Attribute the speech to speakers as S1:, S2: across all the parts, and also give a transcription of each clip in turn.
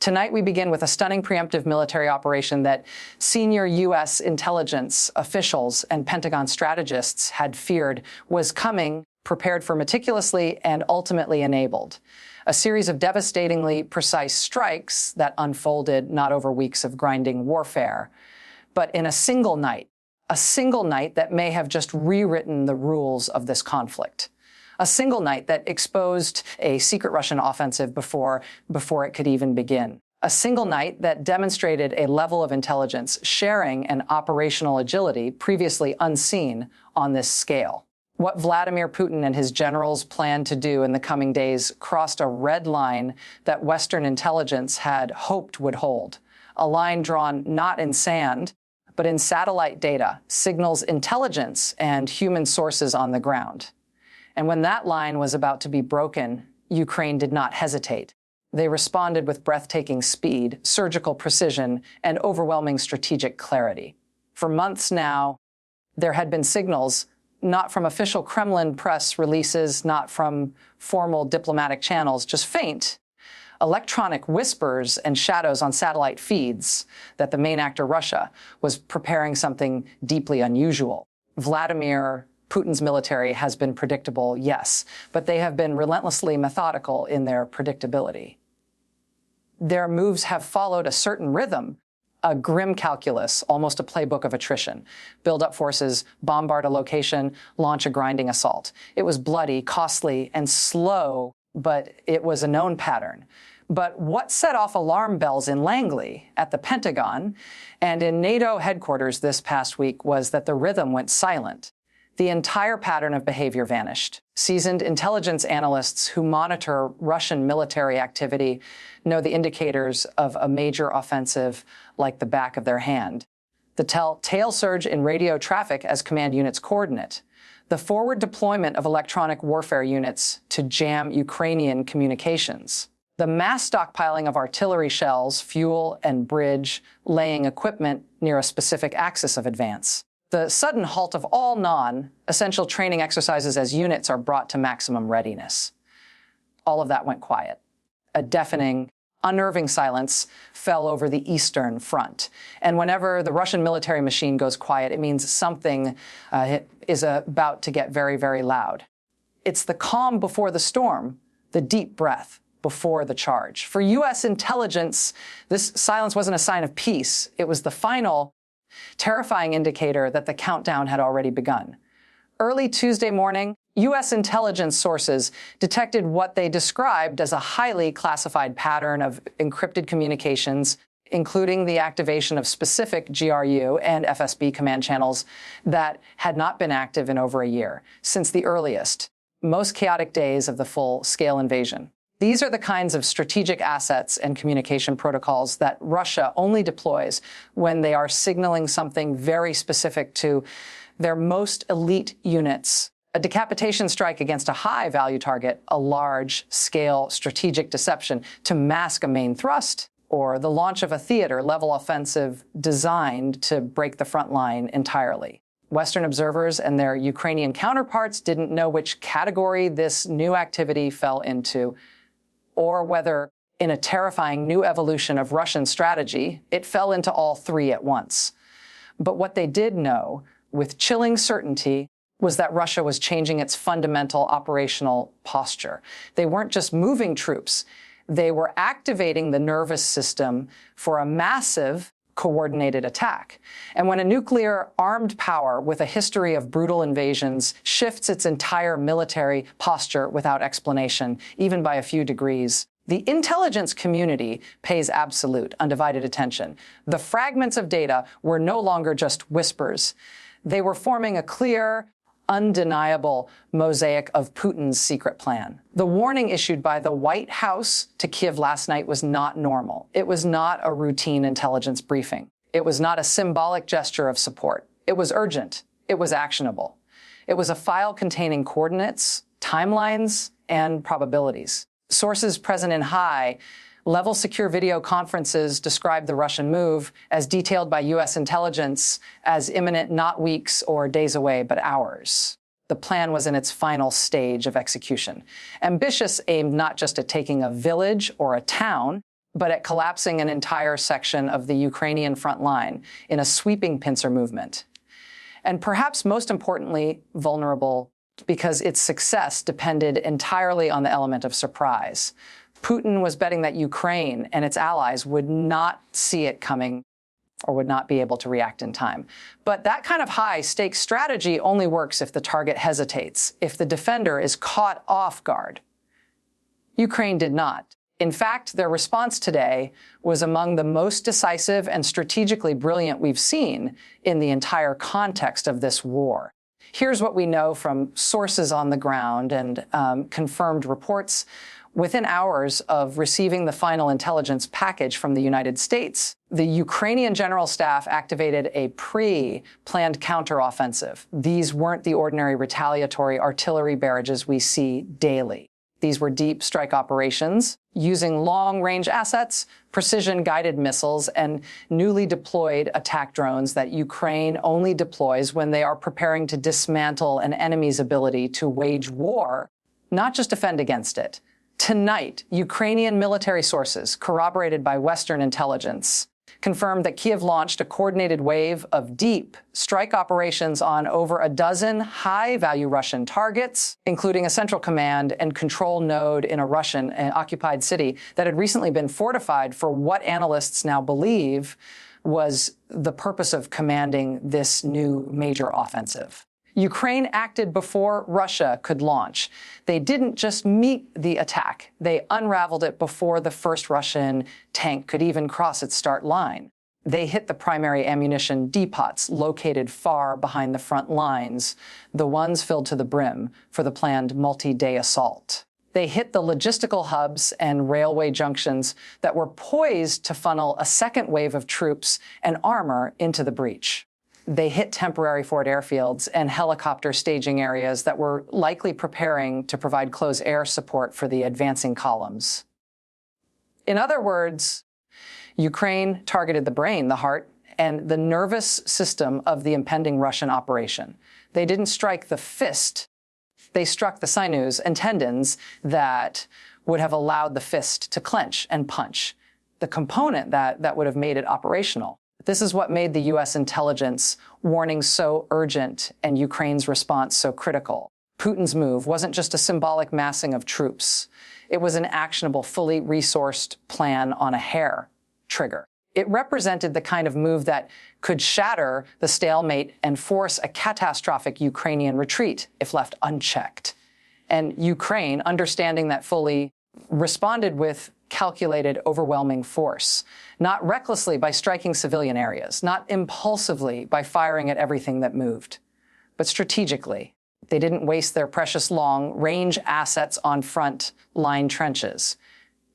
S1: Tonight, we begin with a stunning preemptive military operation that senior U.S. intelligence officials and Pentagon strategists had feared was coming, prepared for meticulously, and ultimately enabled. A series of devastatingly precise strikes that unfolded not over weeks of grinding warfare, but in a single night that may have just rewritten the rules of this conflict. A single night that exposed a secret Russian offensive before it could even begin. A single night that demonstrated a level of intelligence sharing and operational agility previously unseen on this scale. What Vladimir Putin and his generals planned to do in the coming days crossed a red line that Western intelligence had hoped would hold. A line drawn not in sand, but in satellite data, signals intelligence and human sources on the ground. And when that line was about to be broken, Ukraine did not hesitate. They responded with breathtaking speed, surgical precision, and overwhelming strategic clarity. For months now, there had been signals, not from official Kremlin press releases, not from formal diplomatic channels, just faint, electronic whispers and shadows on satellite feeds that the main actor, Russia, was preparing something deeply unusual. Vladimir Putin's military has been predictable, yes, but they have been relentlessly methodical in their predictability. Their moves have followed a certain rhythm, a grim calculus, almost a playbook of attrition. Build up forces, bombard a location, launch a grinding assault. It was bloody, costly, and slow, but it was a known pattern. But what set off alarm bells in Langley, at the Pentagon, and in NATO headquarters this past week was that the rhythm went silent. The entire pattern of behavior vanished. Seasoned intelligence analysts who monitor Russian military activity know the indicators of a major offensive like the back of their hand. The telltale surge in radio traffic as command units coordinate. The forward deployment of electronic warfare units to jam Ukrainian communications. The mass stockpiling of artillery shells, fuel, and bridge laying equipment near a specific axis of advance. The sudden halt of all non-essential training exercises as units are brought to maximum readiness. All of that went quiet. A deafening, unnerving silence fell over the Eastern Front. And whenever the Russian military machine goes quiet, it means something is about to get very, very loud. It's the calm before the storm, the deep breath before the charge. For U.S. intelligence, this silence wasn't a sign of peace. It was the final, terrifying indicator that the countdown had already begun. Early Tuesday morning, U.S. intelligence sources detected what they described as a highly classified pattern of encrypted communications, including the activation of specific GRU and FSB command channels that had not been active in over a year, since the earliest, most chaotic days of the full-scale invasion. These are the kinds of strategic assets and communication protocols that Russia only deploys when they are signaling something very specific to their most elite units. A decapitation strike against a high-value target, a large-scale strategic deception to mask a main thrust, or the launch of a theater-level offensive designed to break the front line entirely. Western observers and their Ukrainian counterparts didn't know which category this new activity fell into, or whether, in a terrifying new evolution of Russian strategy, it fell into all three at once. But what they did know, with chilling certainty, was that Russia was changing its fundamental operational posture. They weren't just moving troops. They were activating the nervous system for a massive, coordinated attack. And when a nuclear armed power with a history of brutal invasions shifts its entire military posture without explanation, even by a few degrees, the intelligence community pays absolute, undivided attention. The fragments of data were no longer just whispers. They were forming a clear, undeniable mosaic of Putin's secret plan. The warning issued by the White House to Kiev last night was not normal. It was not a routine intelligence briefing. It was not a symbolic gesture of support. It was urgent. It was actionable. It was a file containing coordinates, timelines, and probabilities. Sources present in high-level secure video conferences described the Russian move, as detailed by U.S. intelligence, as imminent not weeks or days away, but hours. The plan was in its final stage of execution. Ambitious, aimed not just at taking a village or a town, but at collapsing an entire section of the Ukrainian front line in a sweeping pincer movement. And perhaps most importantly, vulnerable because its success depended entirely on the element of surprise. Putin was betting that Ukraine and its allies would not see it coming or would not be able to react in time. But that kind of high-stakes strategy only works if the target hesitates, if the defender is caught off guard. Ukraine did not. In fact, their response today was among the most decisive and strategically brilliant we've seen in the entire context of this war. Here's what we know from sources on the ground and confirmed reports. Within hours of receiving the final intelligence package from the United States, the Ukrainian General Staff activated a pre-planned counteroffensive. These weren't the ordinary retaliatory artillery barrages we see daily. These were deep strike operations using long-range assets, precision-guided missiles, and newly deployed attack drones that Ukraine only deploys when they are preparing to dismantle an enemy's ability to wage war, not just defend against it. Tonight, Ukrainian military sources, corroborated by Western intelligence, confirmed that Kyiv launched a coordinated wave of deep strike operations on over a dozen high-value Russian targets, including a central command and control node in a Russian-occupied city that had recently been fortified for what analysts now believe was the purpose of commanding this new major offensive. Ukraine acted before Russia could launch. They didn't just meet the attack. They unraveled it before the first Russian tank could even cross its start line. They hit the primary ammunition depots located far behind the front lines, the ones filled to the brim for the planned multi-day assault. They hit the logistical hubs and railway junctions that were poised to funnel a second wave of troops and armor into the breach. They hit temporary forward airfields and helicopter staging areas that were likely preparing to provide close air support for the advancing columns. In other words, Ukraine targeted the brain, the heart, and the nervous system of the impending Russian operation. They didn't strike the fist. They struck the sinews and tendons that would have allowed the fist to clench and punch, the component that would have made it operational. This is what made the U.S. intelligence warning so urgent and Ukraine's response so critical. Putin's move wasn't just a symbolic massing of troops. It was an actionable, fully resourced plan on a hair trigger. It represented the kind of move that could shatter the stalemate and force a catastrophic Ukrainian retreat if left unchecked. And Ukraine, understanding that fully, responded with calculated, overwhelming force, not recklessly by striking civilian areas, not impulsively by firing at everything that moved, but strategically. They didn't waste their precious long-range assets on front-line trenches.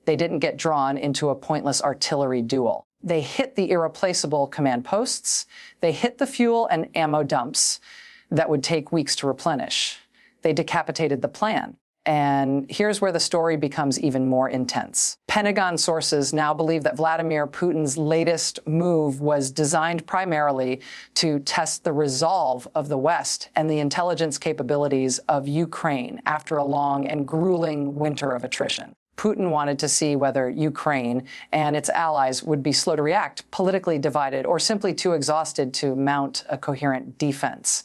S1: They didn't get drawn into a pointless artillery duel. They hit the irreplaceable command posts. They hit the fuel and ammo dumps that would take weeks to replenish. They decapitated the plan. And here's where the story becomes even more intense. Pentagon sources now believe that Vladimir Putin's latest move was designed primarily to test the resolve of the West and the intelligence capabilities of Ukraine after a long and grueling winter of attrition. Putin wanted to see whether Ukraine and its allies would be slow to react, politically divided, or simply too exhausted to mount a coherent defense.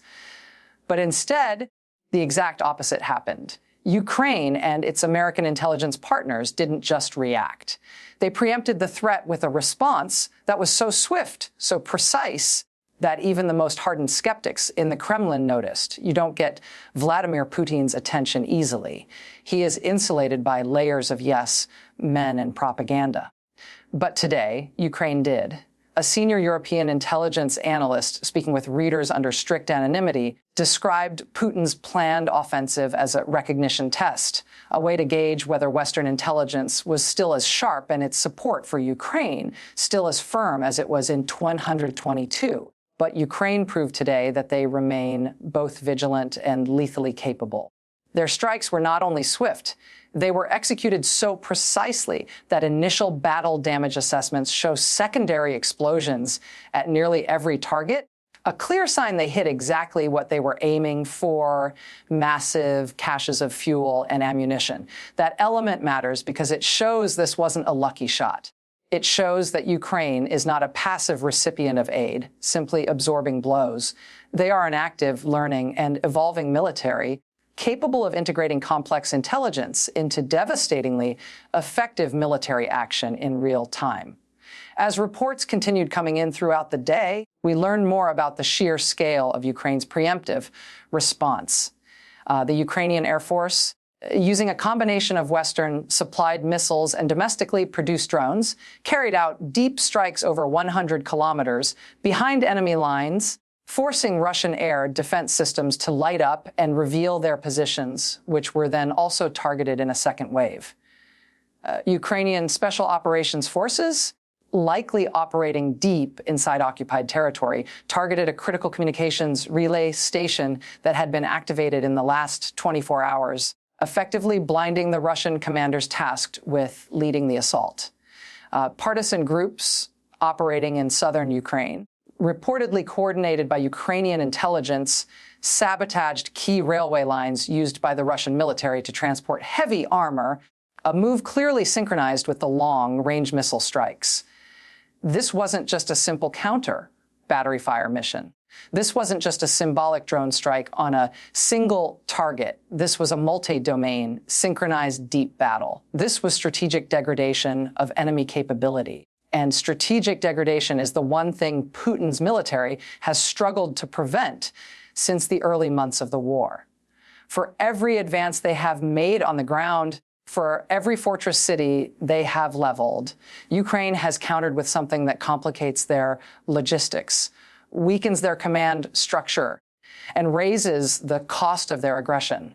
S1: But instead, the exact opposite happened. Ukraine and its American intelligence partners didn't just react. They preempted the threat with a response that was so swift, so precise, that even the most hardened skeptics in the Kremlin noticed. You don't get Vladimir Putin's attention easily. He is insulated by layers of yes men and propaganda. But today, Ukraine did. A senior European intelligence analyst, speaking with readers under strict anonymity, described Putin's planned offensive as a recognition test, a way to gauge whether Western intelligence was still as sharp and its support for Ukraine still as firm as it was in 122. But Ukraine proved today that they remain both vigilant and lethally capable. Their strikes were not only swift, they were executed so precisely that initial battle damage assessments show secondary explosions at nearly every target, a clear sign they hit exactly what they were aiming for: massive caches of fuel and ammunition. That element matters because it shows this wasn't a lucky shot. It shows that Ukraine is not a passive recipient of aid, simply absorbing blows. They are an active, learning, and evolving military capable of integrating complex intelligence into devastatingly effective military action in real time. As reports continued coming in throughout the day, we learned more about the sheer scale of Ukraine's preemptive response. The Ukrainian Air Force, using a combination of Western-supplied missiles and domestically produced drones, carried out deep strikes over 100 kilometers behind enemy lines, forcing Russian air defense systems to light up and reveal their positions, which were then also targeted in a second wave. Ukrainian Special Operations Forces, likely operating deep inside occupied territory, targeted a critical communications relay station that had been activated in the last 24 hours, effectively blinding the Russian commanders tasked with leading the assault. Partisan groups operating in southern Ukraine, reportedly coordinated by Ukrainian intelligence, sabotaged key railway lines used by the Russian military to transport heavy armor, a move clearly synchronized with the long-range missile strikes. This wasn't just a simple counter battery fire mission. This wasn't just a symbolic drone strike on a single target. This was a multi-domain, synchronized deep battle. This was strategic degradation of enemy capability. And strategic degradation is the one thing Putin's military has struggled to prevent since the early months of the war. For every advance they have made on the ground, for every fortress city they have leveled, Ukraine has countered with something that complicates their logistics, weakens their command structure, and raises the cost of their aggression.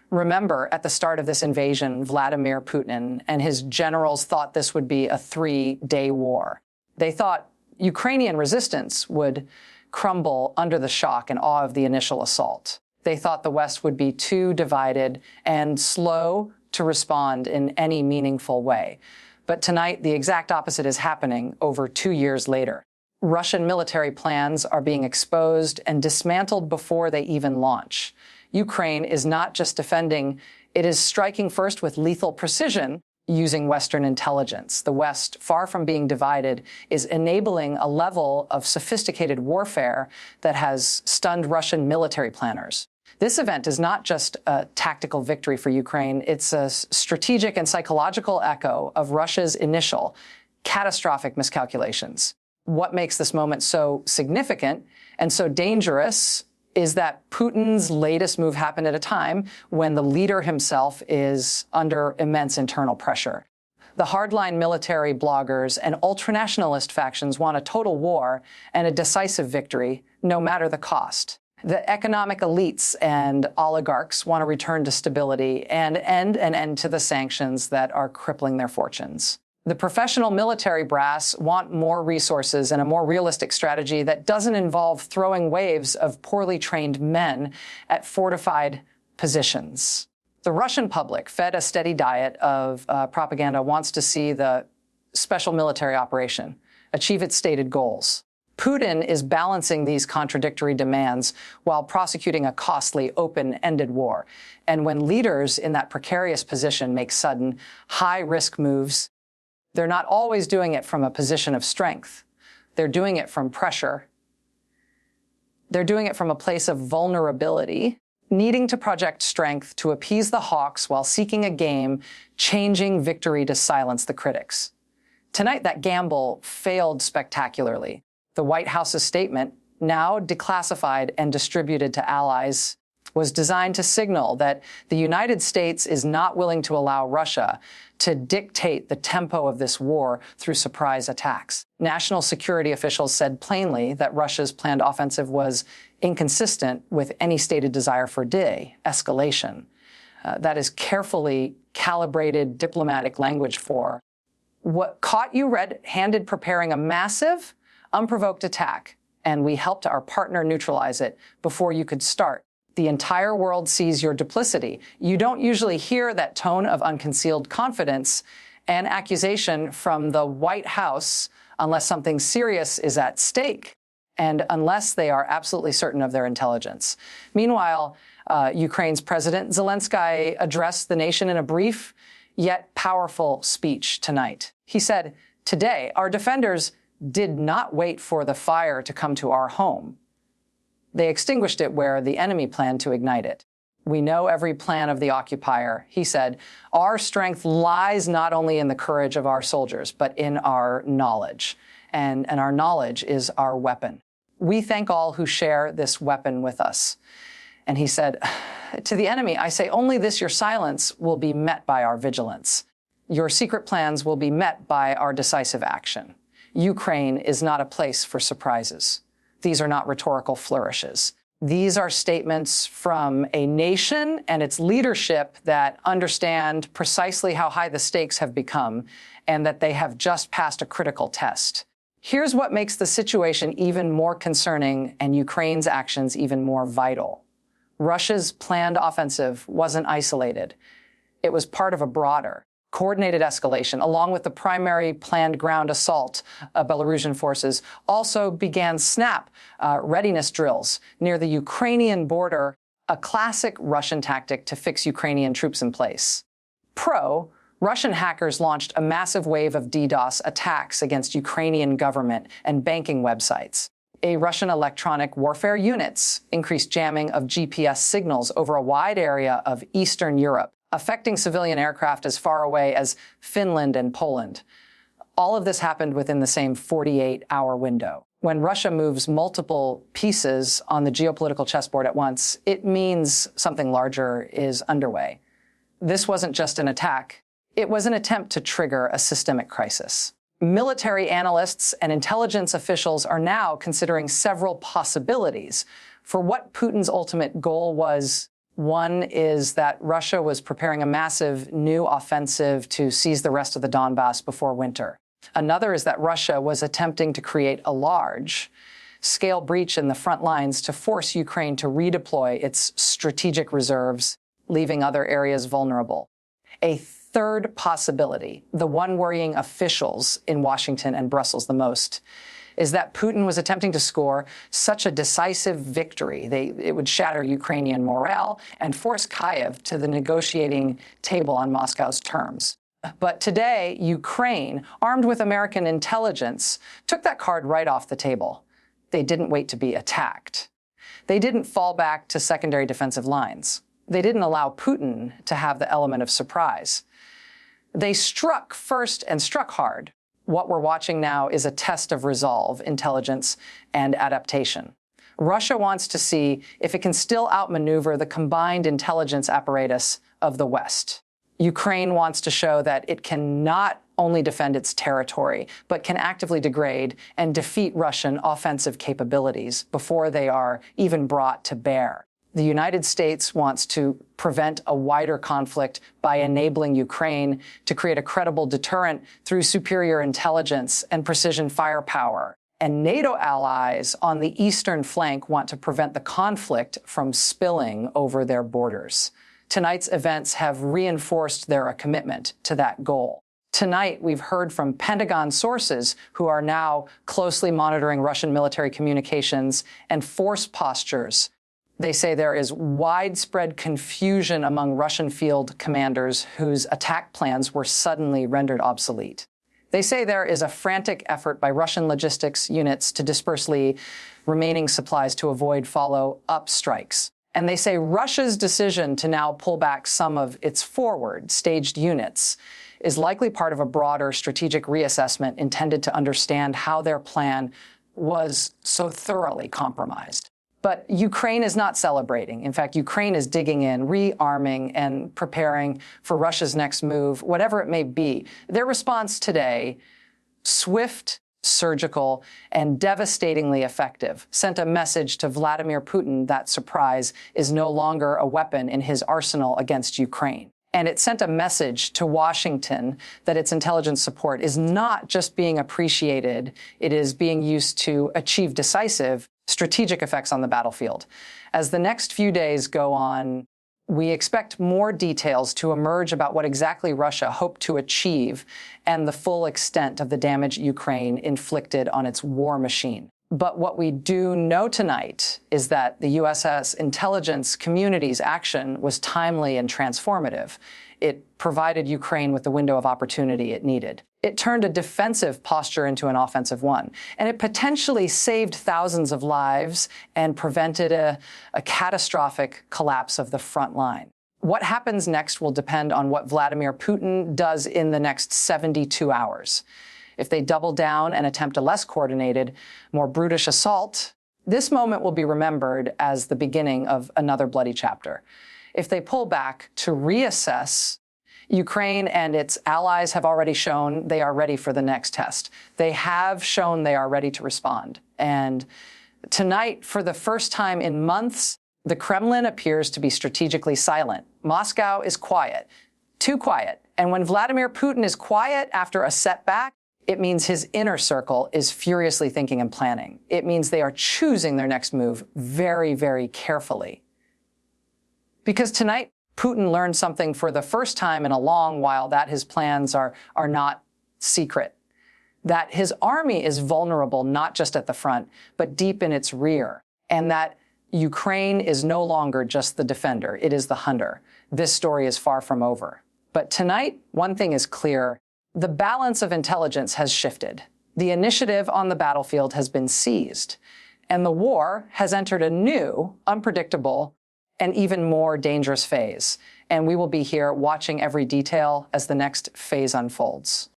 S1: Remember, at the start of this invasion, Vladimir Putin and his generals thought this would be a 3-day war. They thought Ukrainian resistance would crumble under the shock and awe of the initial assault. They thought the West would be too divided and slow to respond in any meaningful way. But tonight, the exact opposite is happening over 2 years later. Russian military plans are being exposed and dismantled before they even launch. Ukraine is not just defending, it is striking first with lethal precision using Western intelligence. The West, far from being divided, is enabling a level of sophisticated warfare that has stunned Russian military planners. This event is not just a tactical victory for Ukraine, it's a strategic and psychological echo of Russia's initial catastrophic miscalculations. What makes this moment so significant and so dangerous is that Putin's latest move happened at a time when the leader himself is under immense internal pressure. The hardline military bloggers and ultranationalist factions want a total war and a decisive victory, no matter the cost. The economic elites and oligarchs want to return to stability and end to the sanctions that are crippling their fortunes. The professional military brass want more resources and a more realistic strategy that doesn't involve throwing waves of poorly trained men at fortified positions. The Russian public, fed a steady diet of propaganda, wants to see the special military operation achieve its stated goals. Putin is balancing these contradictory demands while prosecuting a costly, open-ended war. And when leaders in that precarious position make sudden, high-risk moves, they're not always doing it from a position of strength. They're doing it from pressure. They're doing it from a place of vulnerability, needing to project strength to appease the hawks while seeking a game-changing victory to silence the critics. Tonight, that gamble failed spectacularly. The White House's statement, now declassified and distributed to allies, was designed to signal that the United States is not willing to allow Russia to dictate the tempo of this war through surprise attacks. National security officials said plainly that Russia's planned offensive was inconsistent with any stated desire for de-escalation. That is carefully calibrated diplomatic language for what caught you red-handed preparing a massive, unprovoked attack, and we helped our partner neutralize it before you could start. The entire world sees your duplicity. You don't usually hear that tone of unconcealed confidence and accusation from the White House unless something serious is at stake and unless they are absolutely certain of their intelligence. Meanwhile, Ukraine's President Zelensky addressed the nation in a brief yet powerful speech tonight. He said, Today, our defenders did not wait for the fire to come to our home. They extinguished it where the enemy planned to ignite it. We know every plan of the occupier. He said, our strength lies not only in the courage of our soldiers, but in our knowledge. And our knowledge is our weapon. We thank all who share this weapon with us. And he said, to the enemy, I say only this, your silence will be met by our vigilance. Your secret plans will be met by our decisive action. Ukraine is not a place for surprises. These are not rhetorical flourishes. These are statements from a nation and its leadership that understand precisely how high the stakes have become and that they have just passed a critical test. Here's what makes the situation even more concerning and Ukraine's actions even more vital. Russia's planned offensive wasn't isolated. It was part of a broader, coordinated escalation, along with the primary planned ground assault of Belarusian forces, also began SNAP readiness drills near the Ukrainian border, a classic Russian tactic to fix Ukrainian troops in place. Russian hackers launched a massive wave of DDoS attacks against Ukrainian government and banking websites. Russian electronic warfare units increased jamming of GPS signals over a wide area of Eastern Europe, affecting civilian aircraft as far away as Finland and Poland. All of this happened within the same 48-hour window. When Russia moves multiple pieces on the geopolitical chessboard at once, it means something larger is underway. This wasn't just an attack. It was an attempt to trigger a systemic crisis. Military analysts and intelligence officials are now considering several possibilities for what Putin's ultimate goal was. One is that Russia was preparing a massive new offensive to seize the rest of the Donbass before winter. Another is that Russia was attempting to create a large-scale breach in the front lines to force Ukraine to redeploy its strategic reserves, leaving other areas vulnerable. A third possibility, the one worrying officials in Washington and Brussels the most, is that Putin was attempting to score such a decisive victory. It would shatter Ukrainian morale and force Kyiv to the negotiating table on Moscow's terms. But today, Ukraine, armed with American intelligence, took that card right off the table. They didn't wait to be attacked. They didn't fall back to secondary defensive lines. They didn't allow Putin to have the element of surprise. They struck first and struck hard. What we're watching now is a test of resolve, intelligence, and adaptation. Russia wants to see if it can still outmaneuver the combined intelligence apparatus of the West. Ukraine wants to show that it can not only defend its territory, but can actively degrade and defeat Russian offensive capabilities before they are even brought to bear. The United States wants to prevent a wider conflict by enabling Ukraine to create a credible deterrent through superior intelligence and precision firepower. And NATO allies on the eastern flank want to prevent the conflict from spilling over their borders. Tonight's events have reinforced their commitment to that goal. Tonight, we've heard from Pentagon sources who are now closely monitoring Russian military communications and force postures. They say there is widespread confusion among Russian field commanders whose attack plans were suddenly rendered obsolete. They say there is a frantic effort by Russian logistics units to disperse remaining supplies to avoid follow-up strikes. And they say Russia's decision to now pull back some of its forward staged units is likely part of a broader strategic reassessment intended to understand how their plan was so thoroughly compromised. But Ukraine is not celebrating. In fact, Ukraine is digging in, rearming, and preparing for Russia's next move, whatever it may be. Their response today, swift, surgical, and devastatingly effective, sent a message to Vladimir Putin that surprise is no longer a weapon in his arsenal against Ukraine. And it sent a message to Washington that its intelligence support is not just being appreciated, it is being used to achieve decisive strategic effects on the battlefield. As the next few days go on, we expect more details to emerge about what exactly Russia hoped to achieve and the full extent of the damage Ukraine inflicted on its war machine. But what we do know tonight is that the USS intelligence community's action was timely and transformative. It provided Ukraine with the window of opportunity it needed. It turned a defensive posture into an offensive one, and it potentially saved thousands of lives and prevented a catastrophic collapse of the front line. What happens next will depend on what Vladimir Putin does in the next 72 hours. If they double down and attempt a less coordinated, more brutish assault, this moment will be remembered as the beginning of another bloody chapter. If they pull back to reassess, Ukraine and its allies have already shown they are ready for the next test. They have shown they are ready to respond. And tonight, for the first time in months, the Kremlin appears to be strategically silent. Moscow is quiet, too quiet. And when Vladimir Putin is quiet after a setback, it means his inner circle is furiously thinking and planning. It means they are choosing their next move very, very carefully. Because tonight, Putin learned something for the first time in a long while, that his plans are not secret, that his army is vulnerable not just at the front, but deep in its rear, and that Ukraine is no longer just the defender, it is the hunter. This story is far from over. But tonight, one thing is clear. The balance of intelligence has shifted. The initiative on the battlefield has been seized, and the war has entered a new, unpredictable, and even more dangerous phase. And we will be here watching every detail as the next phase unfolds.